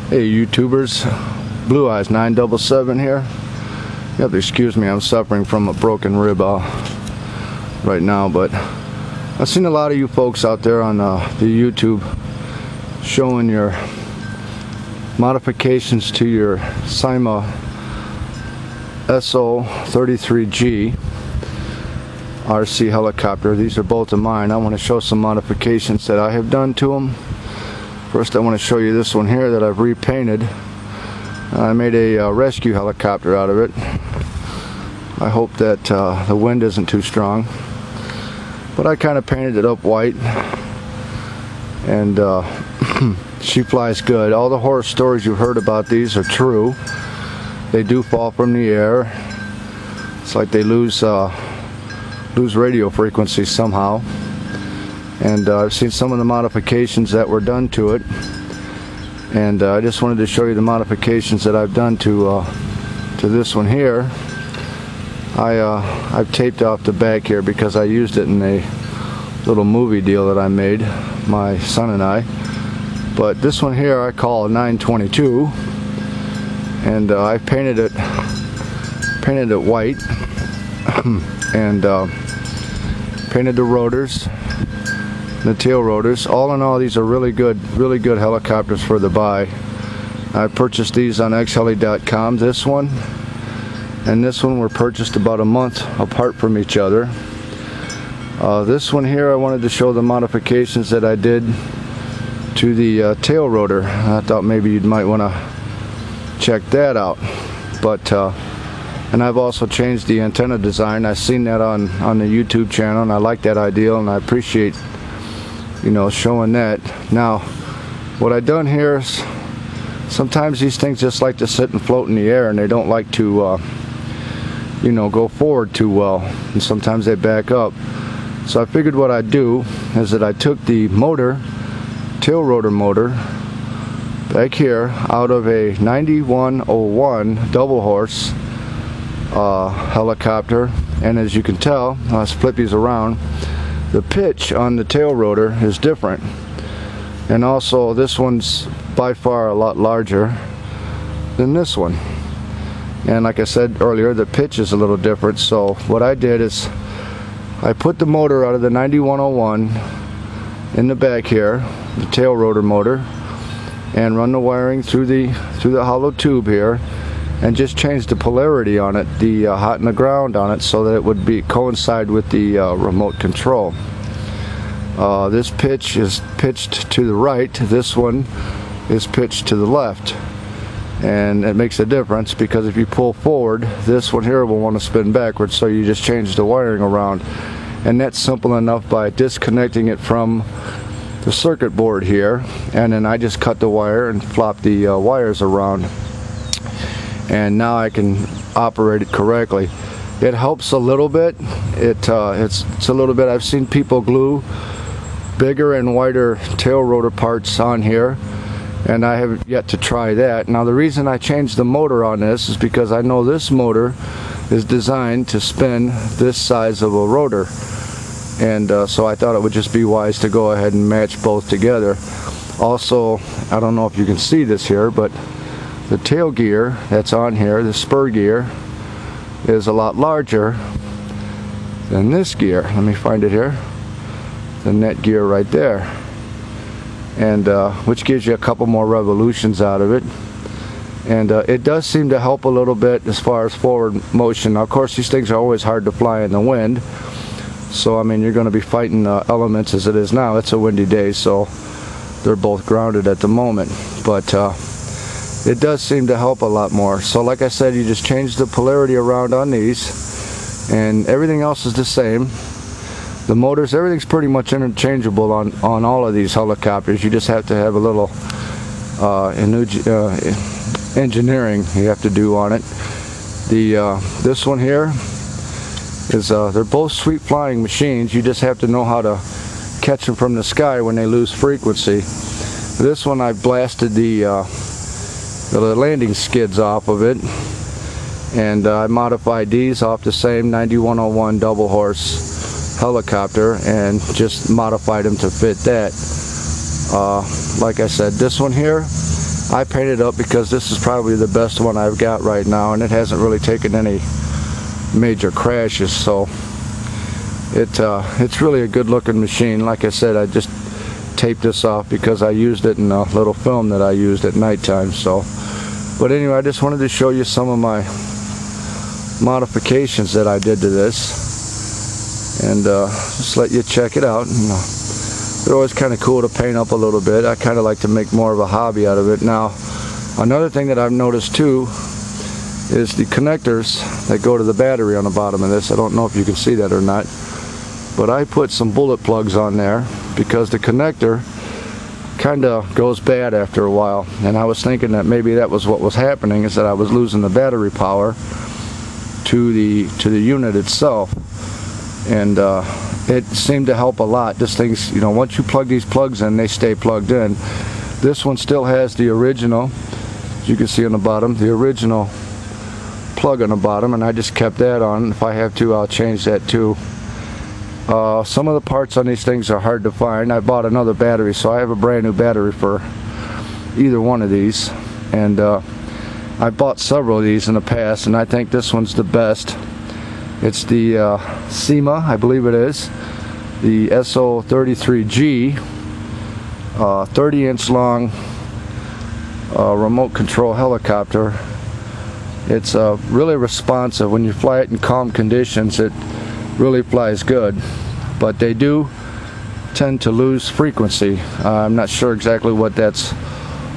Hey YouTubers, Blue Eyes 977 here. You have to excuse me, I'm suffering from a broken rib right now, but I've seen a lot of you folks out there on the YouTube showing your modifications to your Syma symaso33g RC helicopter. These are both of mine. I want to show some modifications that I have done to them. First I want to show you this one here that I've repainted. I made a rescue helicopter out of it. I hope that the wind isn't too strong. But I kind of painted it up white. And she flies good. All the horror stories you've heard about these are true. They do fall from the air. It's like they lose radio frequency somehow. And I've seen some of the modifications that were done to it, and I just wanted to show you the modifications that I've done to this one here. I've taped off the back here because I used it in a little movie deal that I made, my son and I. But this one here I call a 922, and I painted it white and painted the rotors, the tail rotors. All in all, these are really good helicopters for the buy. I purchased these on xheli.com. This one and this one were purchased about a month apart from each other. This one here, I wanted to show the modifications that I did to the tail rotor. I thought maybe you might want to check that out. But and I've also changed the antenna design. I've seen that on the YouTube channel, and I like that idea, and I appreciate, you know, showing that. Now, what I've done here is sometimes these things just like to sit and float in the air, and they don't like to, you know, go forward too well, and sometimes they back up. So I figured what I'd do is that I took the motor, tail rotor motor, back here out of a 9101 double horse helicopter, and as you can tell, let's flip these around. The pitch on the tail rotor is different, and also this one's by far a lot larger than this one. And like I said earlier, the pitch is a little different. So what I did is I put the motor out of the 9101 in the back here, the tail rotor motor, and run the wiring through the hollow tube here, and just changed the polarity on it, the hot and the ground on it, so that it would coincide with the remote control. This pitch is pitched to the right, this one is pitched to the left, and it makes a difference because if you pull forward, this one here will want to spin backwards, so you just change the wiring around. And that's simple enough by disconnecting it from the circuit board here, and then I just cut the wire and flop the wires around, and now I can operate it correctly. It helps a little bit. It's a little bit. I've seen people glue bigger and wider tail rotor parts on here, and I have yet to try that. Now the reason I changed the motor on this is because I know this motor is designed to spin this size of a rotor, and so I thought it would just be wise to go ahead and match both together. Also, I don't know if you can see this here, but the tail gear that's on here, the spur gear, is a lot larger than this gear. Let me find it here. The net gear right there. And which gives you a couple more revolutions out of it. And it does seem to help a little bit as far as forward motion. Now, of course, these things are always hard to fly in the wind. So, I mean, you're going to be fighting elements as it is now. It's a windy day, so they're both grounded at the moment. But it does seem to help a lot more. So like I said, you just change the polarity around on these, and everything else is the same. The motors, everything's pretty much interchangeable on all of these helicopters. You just have to have a little engineering you have to do on it. This one here is they're both sweet flying machines. You just have to know how to catch them from the sky when they lose frequency. This one I blasted the landing skids off of it, and I modified these off the same 9101 double horse helicopter and just modified them to fit that. Like I said, this one here I painted it up because this is probably the best one I've got right now, and it hasn't really taken any major crashes, so it's really a good looking machine. Like I said, I just taped this off because I used it in a little film that I used at nighttime. So, but anyway, I just wanted to show you some of my modifications that I did to this, and just let you check it out. And, they're always kind of cool to paint up a little bit. I kind of like to make more of a hobby out of it. Now, another thing that I've noticed too is the connectors that go to the battery on the bottom of this. I don't know if you can see that or not, but I put some bullet plugs on there because the connector kind of goes bad after a while, and I was thinking that maybe that was what was happening, is that I was losing the battery power to the unit itself, and it seemed to help a lot. This thing's, you know, once you plug these plugs in, they stay plugged in. This one still has the original, as you can see on the bottom, the original plug on the bottom, and I just kept that on. If I have to, I'll change that too. Some of the parts on these things are hard to find. I bought another battery, so I have a brand new battery for either one of these, and I bought several of these in the past, and I think this one's the best. It's the syma, I believe it is, the symaso33G, 30-inch long remote control helicopter. It's really responsive. When you fly it in calm conditions, it really flies good, but they do tend to lose frequency. I'm not sure exactly what that's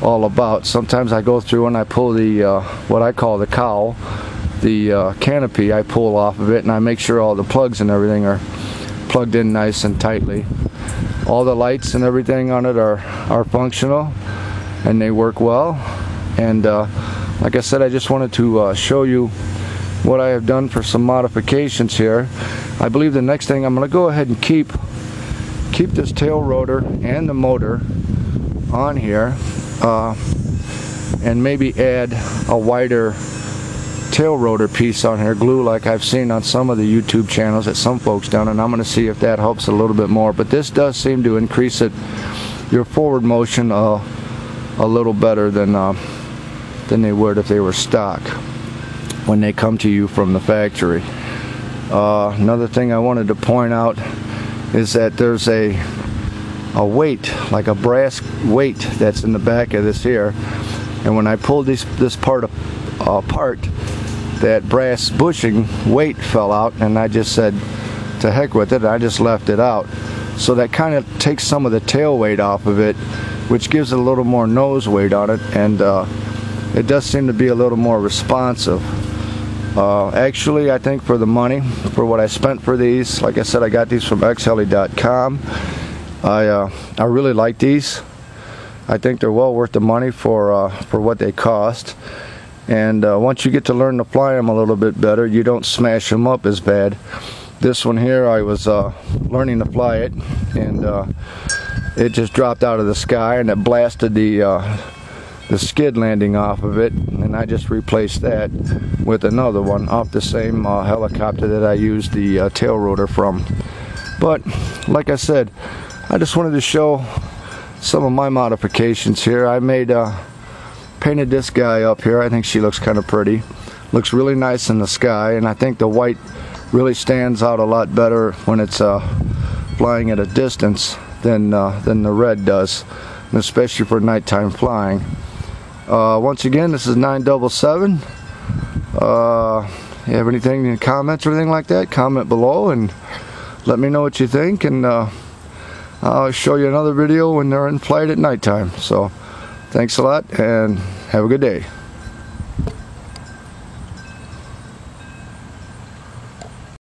all about. Sometimes I go through and I pull the what I call the cowl, the canopy I pull off of it, and I make sure all the plugs and everything are plugged in nice and tightly. All the lights and everything on it are functional, and they work well. And like I said, I just wanted to show you what I have done for some modifications here. I believe the next thing I'm going to go ahead and keep this tail rotor and the motor on here, and maybe add a wider tail rotor piece on here, glue like I've seen on some of the YouTube channels that some folks done, and I'm going to see if that helps a little bit more. But this does seem to increase your forward motion a little better than they would if they were stock when they come to you from the factory. Another thing I wanted to point out is that there's a weight, like a brass weight, that's in the back of this here, and when I pulled this part apart, that brass bushing weight fell out, and I just said to heck with it, I just left it out. So that kind of takes some of the tail weight off of it, which gives it a little more nose weight on it, and it does seem to be a little more responsive. Actually, I think for the money, for what I spent for these, like I said, I got these from xheli.com. I really like these. I think they're well worth the money for what they cost. And once you get to learn to fly them a little bit better, you don't smash them up as bad. This one here, I was learning to fly it, and it just dropped out of the sky, and it blasted the skid landing off of it, and I just replaced that with another one off the same helicopter that I used the tail rotor from. But like I said, I just wanted to show some of my modifications here. I painted this guy up here. I think she looks kind of pretty. Looks really nice in the sky, and I think the white really stands out a lot better when it's flying at a distance than the red does, and especially for nighttime flying. Once again, this is 977. You have anything in comments or anything like that, comment below and let me know what you think, and I'll show you another video when they're in flight at nighttime. So thanks a lot, and have a good day.